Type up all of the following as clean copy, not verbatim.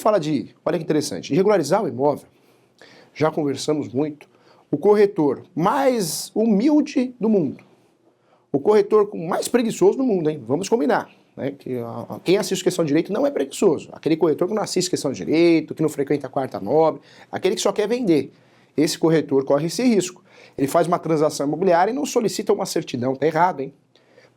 fala de, olha que interessante, de regularizar o imóvel, já conversamos muito, o corretor mais humilde do mundo, o corretor mais preguiçoso do mundo, hein? Vamos combinar. Né? Quem assiste questão de direito não é preguiçoso. Aquele corretor que não assiste questão de direito, que não frequenta a quarta nobre, aquele que só quer vender. Esse corretor corre esse risco. Ele faz uma transação imobiliária e não solicita uma certidão. Tá errado, hein?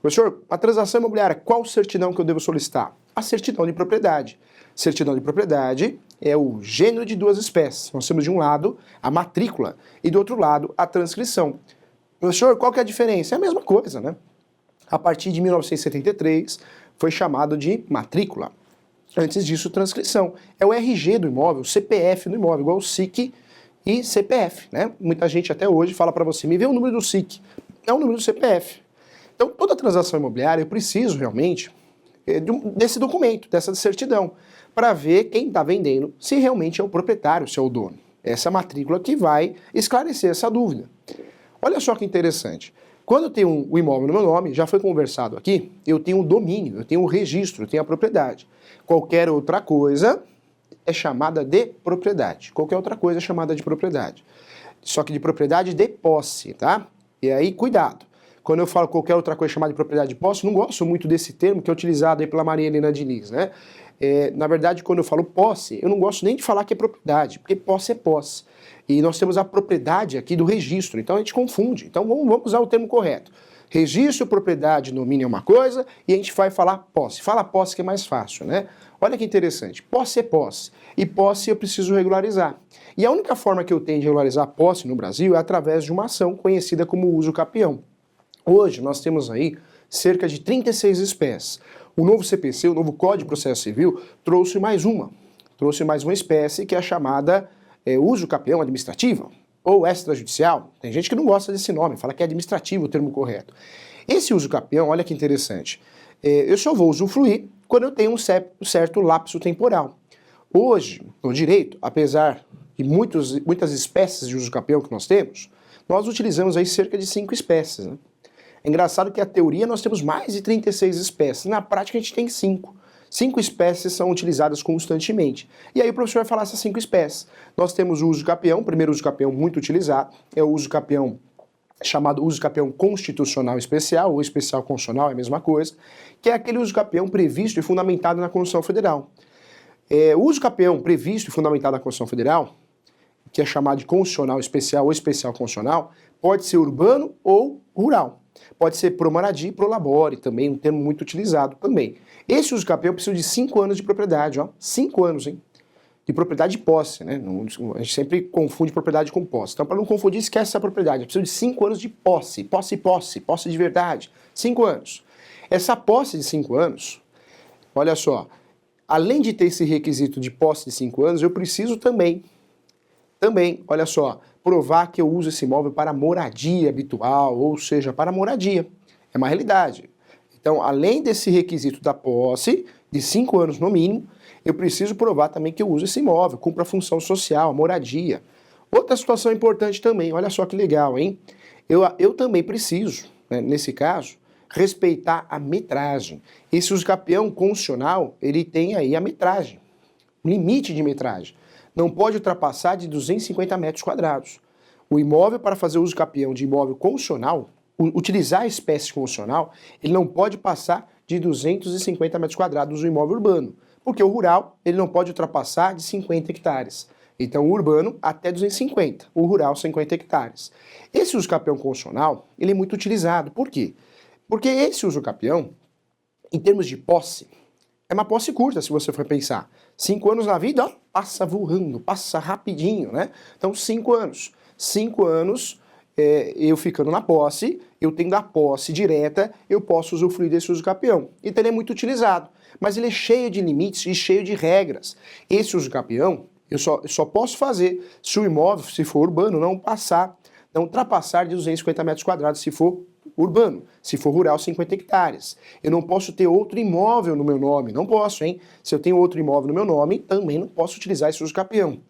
Professor, a transação imobiliária, qual certidão que eu devo solicitar? A certidão de propriedade. Certidão de propriedade é o gênero de duas espécies. Nós temos de um lado a matrícula e do outro lado a transcrição. Professor, qual que é a diferença? É a mesma coisa, né? A partir de 1973 foi chamado de matrícula. Antes disso, transcrição. É o RG do imóvel, o CPF do imóvel, igual o SIC e CPF, né? Muita gente até hoje fala para você, me vê o número do SIC. É o número do CPF. Então, toda transação imobiliária, eu preciso realmente desse documento, dessa certidão, para ver quem está vendendo, se realmente é o proprietário, se é o dono. Essa matrícula que vai esclarecer essa dúvida. Olha só que interessante. Quando eu tenho o imóvel no meu nome, já foi conversado aqui, eu tenho o domínio, eu tenho o registro, eu tenho a propriedade. Qualquer outra coisa é chamada de propriedade. Qualquer outra coisa é chamada de propriedade. Só que de propriedade de posse, tá? E aí, cuidado. Quando eu falo qualquer outra coisa chamada de propriedade de posse, não gosto muito desse termo que é utilizado aí pela Maria Helena Diniz, né? Na verdade, quando eu falo posse, eu não gosto nem de falar que é propriedade, porque posse é posse. E nós temos a propriedade aqui do registro, então a gente confunde. Então vamos usar o termo correto. Registro, propriedade, domínio é uma coisa, e a gente vai falar posse. Fala posse que é mais fácil, né? Olha que interessante. Posse é posse. E posse eu preciso regularizar. E a única forma que eu tenho de regularizar a posse no Brasil é através de uma ação conhecida como uso capião. Hoje nós temos aí cerca de 36 espécies. O novo CPC, o novo Código de Processo Civil, trouxe mais uma espécie que é a chamada uso capião administrativo ou extrajudicial. Tem gente que não gosta desse nome, fala que é administrativo o termo correto. Esse uso capião, olha que interessante, eu só vou usufruir quando eu tenho um certo lapso temporal. Hoje, no direito, apesar de muitas espécies de uso capião que nós temos, nós utilizamos aí cerca de 5 espécies, né? É engraçado que a teoria nós temos mais de 36 espécies, na prática a gente tem 5. 5 espécies são utilizadas constantemente. E aí o professor vai falar essas 5 espécies. Nós temos o uso capião, o primeiro uso capião muito utilizado, é o uso capião chamado uso capião constitucional especial, ou especial constitucional, é a mesma coisa, que é aquele uso capião previsto e fundamentado na Constituição Federal. O uso capião previsto e fundamentado na Constituição Federal, que é chamado de constitucional especial ou especial constitucional, pode ser urbano ou rural. Pode ser pro moradia e pro labore, também um termo muito utilizado também. Esse uso capião precisa de 5 anos de propriedade, ó. 5 anos, hein? De propriedade de posse, né? A gente sempre confunde propriedade com posse. Então, para não confundir, esquece essa propriedade. Precisa de 5 anos de posse. Posse de verdade. 5 anos. Essa posse de 5 anos, olha só, além de ter esse requisito de posse de 5 anos, eu preciso também, olha só, provar que eu uso esse imóvel para moradia habitual, ou seja, para moradia. É uma realidade. Então, além desse requisito da posse, de 5 anos no mínimo, eu preciso provar também que eu uso esse imóvel, cumpro a função social, a moradia. Outra situação importante também, olha só que legal, hein? Eu também preciso, né, nesse caso, respeitar a metragem. Esse uso capião constitucional, ele tem aí a metragem, o limite de metragem. Não pode ultrapassar de 250 metros quadrados. O imóvel, para fazer uso capião de imóvel constitucional, utilizar a espécie constitucional, ele não pode passar de 250 metros quadrados do imóvel urbano, porque o rural ele não pode ultrapassar de 50 hectares. Então o urbano até 250, o rural 50 hectares. Esse uso capião constitucional, ele é muito utilizado. Por quê? Porque esse uso capião, em termos de posse, é uma posse curta, se você for pensar. 5 anos na vida, ó, passa voando, passa rapidinho, né? Então, 5 anos. 5 anos, eu ficando na posse, eu tendo a posse direta, eu posso usufruir desse uso capião. Então, ele é muito utilizado. Mas ele é cheio de limites e cheio de regras. Esse uso capião, eu só posso fazer se o imóvel, se for urbano, não ultrapassar de 250 metros quadrados, se for urbano. Se for rural, 50 hectares. Eu não posso ter outro imóvel no meu nome. Não posso, hein? Se eu tenho outro imóvel no meu nome, também não posso utilizar esse uso capião.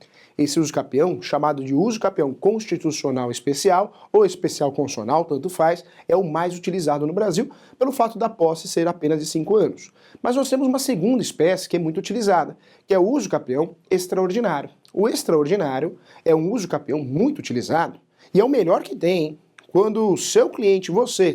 esse uso capião, chamado de uso capião constitucional especial ou especial constitucional, tanto faz, é o mais utilizado no Brasil pelo fato da posse ser apenas de 5 anos. Mas nós temos uma segunda espécie que é muito utilizada, que é o uso capião extraordinário. O extraordinário é um uso capião muito utilizado e é o melhor que tem, hein? Quando o seu cliente, você,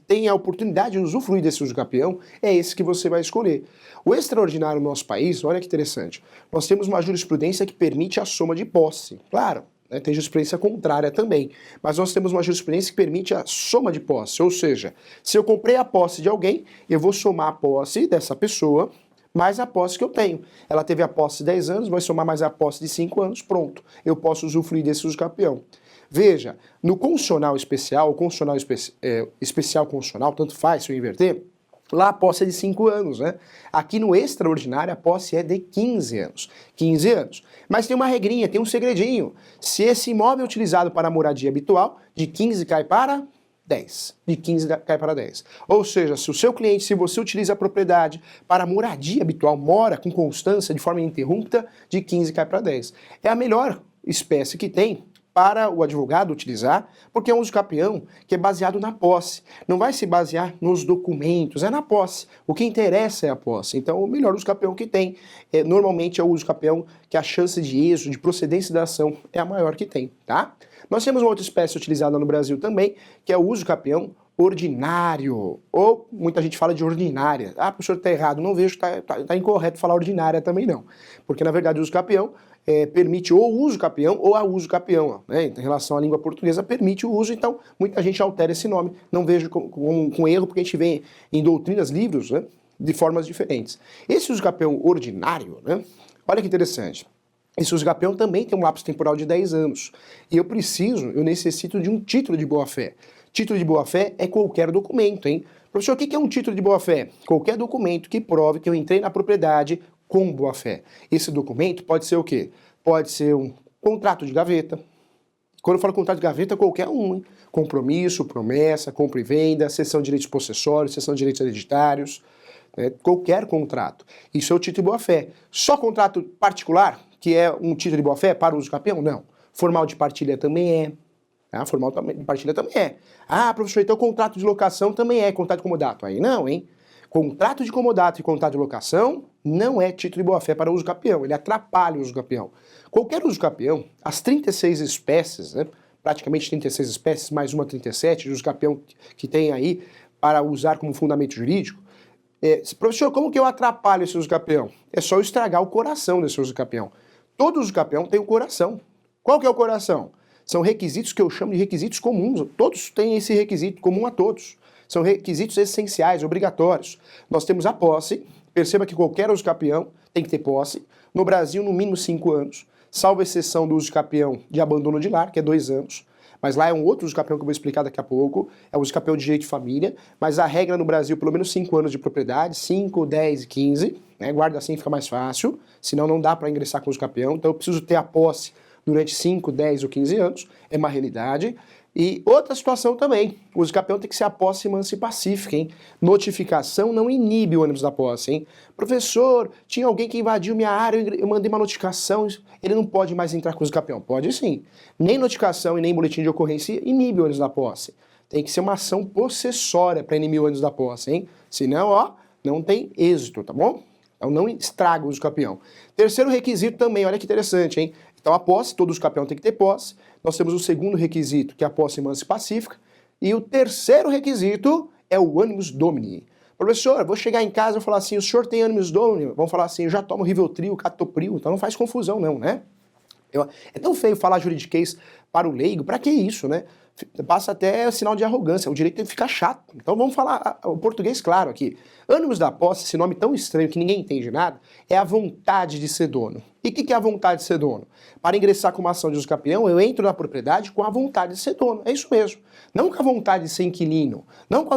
tem a oportunidade de usufruir desse uso capião, é esse que você vai escolher. O extraordinário no nosso país, olha que interessante, nós temos uma jurisprudência que permite a soma de posse. Claro, né, tem jurisprudência contrária também, mas nós temos uma jurisprudência que permite a soma de posse, ou seja, se eu comprei a posse de alguém, eu vou somar a posse dessa pessoa mais a posse que eu tenho. Ela teve a posse de 10 anos, vai somar mais a posse de 5 anos, pronto. Eu posso usufruir desse uso capião. Veja, no constitucional especial, o constitucional especial constitucional, tanto faz se eu inverter, lá a posse é de 5 anos, né? Aqui no extraordinário a posse é de 15 anos. 15 anos. Mas tem uma regrinha, tem um segredinho. Se esse imóvel é utilizado para moradia habitual, de 15 cai para 10. De 15 cai para 10. Ou seja, se o seu cliente, se você utiliza a propriedade para moradia habitual, mora com constância, de forma ininterrupta, de 15 cai para 10. É a melhor espécie que tem para o advogado utilizar, porque é um uso capião que é baseado na posse. Não vai se basear nos documentos, é na posse. O que interessa é a posse. Então, o melhor uso capião que tem, normalmente é o uso capião que a chance de êxito, de procedência da ação é a maior que tem, tá? Nós temos uma outra espécie utilizada no Brasil também, que é o uso capião ordinário, ou muita gente fala de ordinária. Ah, professor, está errado. Não vejo, tá incorreto falar ordinária também não. Porque, na verdade, o uso capião permite ou o uso capião ou a uso capião, né? Em relação à língua portuguesa, permite o uso, então muita gente altera esse nome. Não vejo com erro, porque a gente vê em doutrinas, livros, né, de formas diferentes. Esse uso capião ordinário, né, olha que interessante. Esse uso capião também tem um lapso temporal de 10 anos. E eu necessito de um título de boa-fé. Título de boa-fé é qualquer documento, hein? Professor, o que é um título de boa-fé? Qualquer documento que prove que eu entrei na propriedade com boa-fé. Esse documento pode ser o quê? Pode ser um contrato de gaveta. Quando eu falo contrato de gaveta, qualquer um, hein? Compromisso, promessa, compra e venda, cessão de direitos possessórios, cessão de direitos hereditários, né? Qualquer contrato. Isso é o título de boa-fé. Só contrato particular, que é um título de boa-fé para uso capião? Não. Formal de partilha também é. Ah, formal de partilha também é. Ah, professor, então contrato de locação também é contrato de comodato. Aí não, hein? Contrato de comodato e contrato de locação não é título de boa-fé para uso capião, ele atrapalha o uso capião. Qualquer uso capião, as 36 espécies, né, praticamente 36 espécies, mais uma 37 de uso capião que tem aí para usar como fundamento jurídico, professor, como que eu atrapalho esse uso capião? É só eu estragar o coração desse uso capião. Todo uso capião tem um coração. Qual que é o coração? São requisitos que eu chamo de requisitos comuns. Todos têm esse requisito comum a todos. São requisitos essenciais, obrigatórios. Nós temos a posse. Perceba que qualquer uso capião tem que ter posse. No Brasil, no mínimo 5 anos, salvo exceção do uso capião de abandono de lar, que é 2 anos. Mas lá é um outro uso capião que eu vou explicar daqui a pouco. É o uso capião de direito de família. Mas a regra no Brasil, pelo menos 5 anos de propriedade, 5, 10 e 15. Né? Guarda assim, fica mais fácil. Senão não dá para ingressar com uso capião. Então eu preciso ter a posse durante 5, 10 ou 15 anos. É uma realidade. E outra situação também, o uso capião tem que ser a posse mansa e pacífica, hein? Notificação não inibe o ônibus da posse, hein? Professor, tinha alguém que invadiu minha área, eu mandei uma notificação, ele não pode mais entrar com o uso capião. Pode sim. Nem notificação e nem boletim de ocorrência inibe o ônibus da posse. Tem que ser uma ação possessória para inibir o ônibus da posse, hein? Senão, ó, não tem êxito, tá bom? Então não estraga o uso capião. Terceiro requisito também, olha que interessante, hein? Então a posse, todo uso capião tem que ter posse. Nós temos o segundo requisito, que é a posse mansa e pacífica. E o terceiro requisito é o animus domini. Professor, vou chegar em casa e vou falar assim, o senhor tem animus domini? Vamos falar assim, eu já tomo Rivotril, Catopril, então não faz confusão não, né? É tão feio falar juridiquês para o leigo, para que isso, né? Passa até sinal de arrogância, o direito tem que ficar chato. Então vamos falar o português claro aqui. Ânimos da posse, esse nome tão estranho que ninguém entende nada, é a vontade de ser dono. E o que é a vontade de ser dono? Para ingressar com uma ação de uso capião, eu entro na propriedade com a vontade de ser dono. É isso mesmo. Não com a vontade de ser inquilino, não com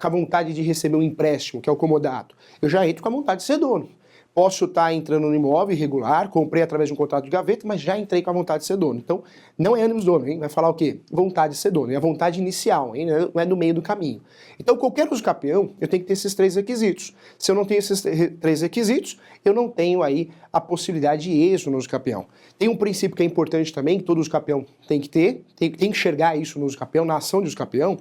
a vontade de receber um empréstimo, que é o comodato. Eu já entro com a vontade de ser dono. Posso estar entrando no imóvel irregular, comprei através de um contrato de gaveta, mas já entrei com a vontade de ser dono. Então, não é ânimos dono, hein? Vai falar o quê? Vontade de ser dono. É a vontade inicial, hein? Não é no meio do caminho. Então, qualquer uso capião, eu tenho que ter esses 3 requisitos. Se eu não tenho esses 3 requisitos, eu não tenho aí a possibilidade de êxito no uso capião. Tem um princípio que é importante também, que todo uso capião tem que ter, tem que enxergar isso no uso capião, na ação de uso capião,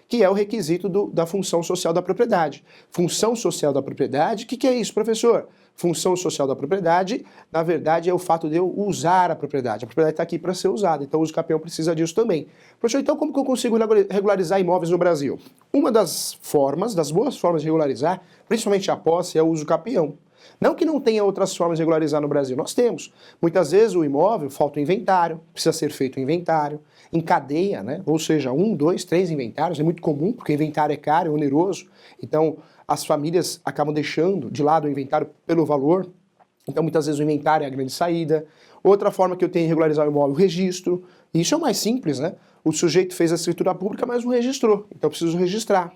que é o requisito da função social da propriedade. Função social da propriedade, o que é isso, professor? Função social da propriedade, na verdade, é o fato de eu usar a propriedade. A propriedade está aqui para ser usada, então o uso capião precisa disso também. Professor, então como que eu consigo regularizar imóveis no Brasil? Uma das formas, das boas formas de regularizar, principalmente a posse, é o uso capião. Não que não tenha outras formas de regularizar no Brasil, nós temos. Muitas vezes o imóvel falta o inventário, precisa ser feito o inventário, em cadeia, né? Ou seja, 1, 2, 3 inventários, é muito comum, porque inventário é caro, é oneroso, então as famílias acabam deixando de lado o inventário pelo valor, então muitas vezes o inventário é a grande saída. Outra forma que eu tenho de regularizar o imóvel, o registro, e isso é o mais simples, né? O sujeito fez a escritura pública, mas não registrou, então eu preciso registrar.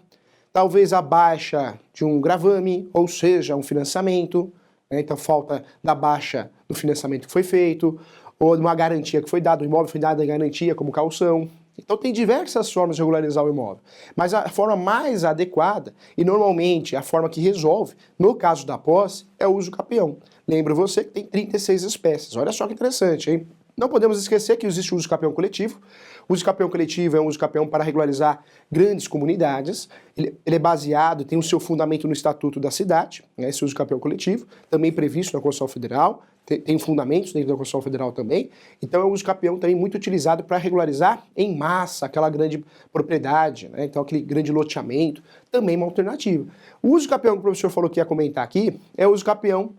Talvez a baixa de um gravame, ou seja, um financiamento, né? Então falta da baixa do financiamento que foi feito, ou de uma garantia que foi dada, o imóvel foi dado em garantia como caução. Então tem diversas formas de regularizar o imóvel, mas a forma mais adequada, e normalmente a forma que resolve, no caso da posse, é o uso capião. Lembro você que tem 36 espécies, olha só que interessante, hein? Não podemos esquecer que existe o uso capião coletivo. O uso capião coletivo é um uso capião para regularizar grandes comunidades. Ele é baseado, tem o seu fundamento no Estatuto da Cidade, né, esse uso capião coletivo, também previsto na Constituição Federal, tem fundamentos dentro da Constituição Federal também. Então é um uso capião também muito utilizado para regularizar em massa aquela grande propriedade, né, então aquele grande loteamento, também uma alternativa. O uso capião que o professor falou que ia comentar aqui é o uso capião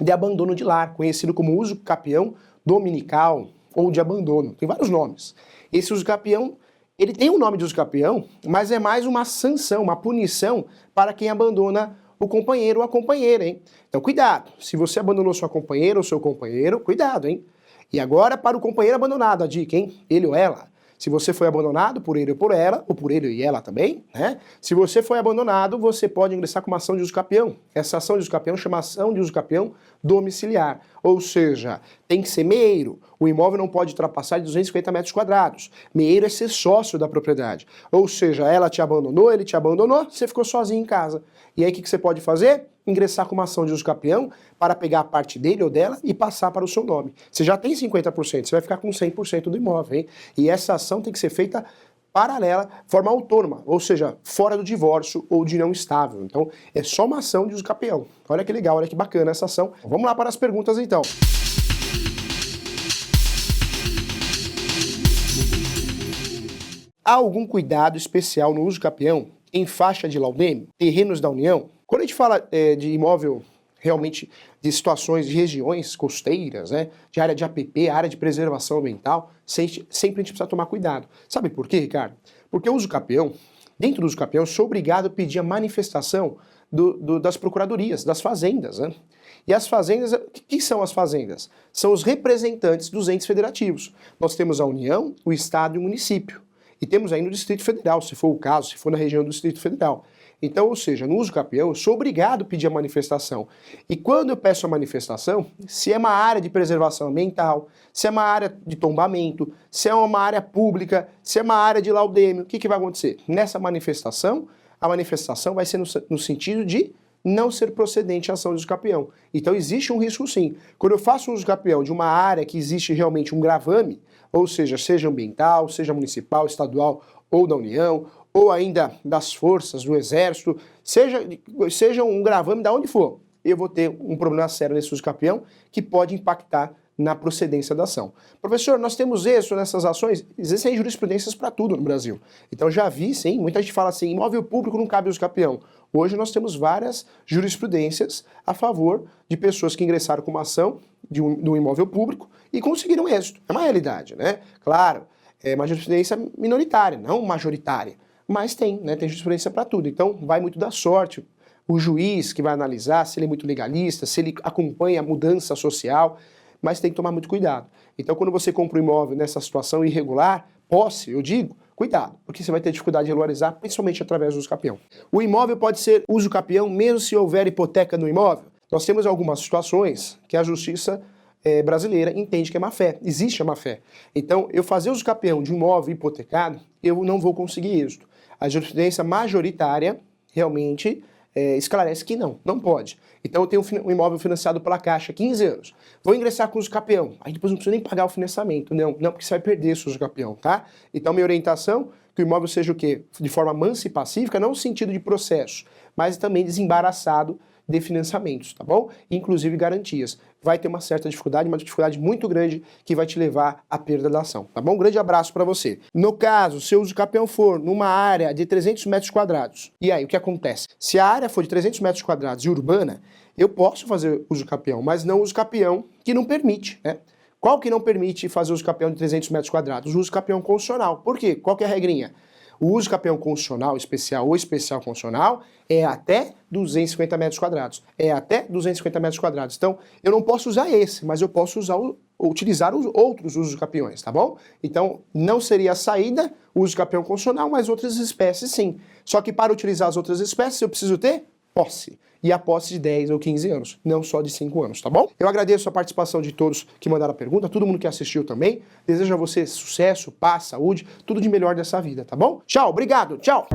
de abandono de lar, conhecido como uso capião dominical ou de abandono. Tem vários nomes. Esse uso capião, ele tem um nome de uso capião, mas é mais uma sanção, uma punição para quem abandona o companheiro ou a companheira, hein? Então cuidado, se você abandonou sua companheira ou seu companheiro, cuidado, hein? E agora para o companheiro abandonado, a dica, hein? Ele ou ela. Se você foi abandonado por ele ou por ela, ou por ele e ela também, né? Se você foi abandonado, você pode ingressar com uma ação de uso capião. Essa ação de uso capião chama ação de uso capião domiciliar. Ou seja, tem que ser meeiro. O imóvel não pode ultrapassar de 250 metros quadrados. Meeiro é ser sócio da propriedade. Ou seja, ela te abandonou, ele te abandonou, você ficou sozinho em casa. E aí o que você pode fazer? Ingressar com uma ação de uso capião para pegar a parte dele ou dela e passar para o seu nome. Você já tem 50%, você vai ficar com 100% do imóvel, hein? E essa ação tem que ser feita paralela, forma autônoma, ou seja, fora do divórcio ou de união estável. Então, é só uma ação de uso capião. Olha que legal, olha que bacana essa ação. Vamos lá para as perguntas, então. Há algum cuidado especial no uso capião em faixa de laudêmio, terrenos da União? Quando a gente fala de imóvel realmente de situações de regiões costeiras, né, de área de APP, área de preservação ambiental, sempre a gente precisa tomar cuidado. Sabe por quê, Ricardo? Porque o uso capião, dentro do uso capião, eu sou obrigado a pedir a manifestação das procuradorias, das fazendas, né? E as fazendas, o que são as fazendas? São os representantes dos entes federativos. Nós temos a União, o Estado e o município. E temos aí no Distrito Federal, se for o caso, se for na região do Distrito Federal. Então, ou seja, no uso capião, eu sou obrigado a pedir a manifestação. E quando eu peço a manifestação, se é uma área de preservação ambiental, se é uma área de tombamento, se é uma área pública, se é uma área de laudêmio, o que vai acontecer? Nessa manifestação, a manifestação vai ser no sentido de não ser procedente a ação de uso capião. Então existe um risco sim. Quando eu faço um uso capião de uma área que existe realmente um gravame, ou seja ambiental, seja municipal, estadual ou da União, ou ainda das forças, do Exército, seja um gravame de onde for, eu vou ter um problema sério nesse uso capião que pode impactar na procedência da ação. Professor, nós temos êxito nessas ações? Existem jurisprudências para tudo no Brasil. Então já vi, sim, muita gente fala assim, imóvel público não cabe uso capião. Hoje nós temos várias jurisprudências a favor de pessoas que ingressaram com uma ação de um imóvel público e conseguiram êxito. É uma realidade, né? Claro, é uma jurisprudência minoritária, não majoritária. Mas tem, né? Tem jurisprudência para tudo. Então vai muito da sorte. O juiz que vai analisar se ele é muito legalista, se ele acompanha a mudança social, mas tem que tomar muito cuidado. Então quando você compra um imóvel nessa situação irregular, posse, eu digo, cuidado, porque você vai ter dificuldade de regularizar, principalmente através do uso capião. O imóvel pode ser uso capião mesmo se houver hipoteca no imóvel? Nós temos algumas situações que a justiça brasileira entende que é má-fé, existe a má-fé. Então, eu fazer uso capião de um imóvel hipotecado, eu não vou conseguir êxito. A jurisprudência majoritária realmente esclarece que não pode. Então, eu tenho um imóvel financiado pela Caixa há 15 anos. Vou ingressar com uso capião. Aí depois não preciso nem pagar o financiamento. Não, porque você vai perder esse uso capião, tá? Então, minha orientação que o imóvel seja o quê? De forma mansa e pacífica, não no sentido de processo, mas também desembaraçado de financiamentos, tá bom? Inclusive garantias. Vai ter uma certa dificuldade, uma dificuldade muito grande que vai te levar à perda da ação, tá bom? Um grande abraço para você. No caso, se o uso capião for numa área de 300 metros quadrados, e aí o que acontece? Se a área for de 300 metros quadrados e urbana, eu posso fazer uso capião, mas não uso capião que não permite, né? Qual que não permite fazer uso capião de 300 metros quadrados? O uso capião constitucional. Por quê? Qual que é a regrinha? O uso capião constitucional especial ou especial constitucional é até 250 metros quadrados. É até 250 metros quadrados. Então, eu não posso usar esse, mas eu posso utilizar os outros usos capiões, tá bom? Então, não seria a saída o uso capião constitucional, mas outras espécies sim. Só que para utilizar as outras espécies, eu preciso ter posse. E a posse de 10 ou 15 anos, não só de 5 anos, tá bom? Eu agradeço a participação de todos que mandaram a pergunta, todo mundo que assistiu também. Desejo a você sucesso, paz, saúde, tudo de melhor dessa vida, tá bom? Tchau, obrigado, tchau!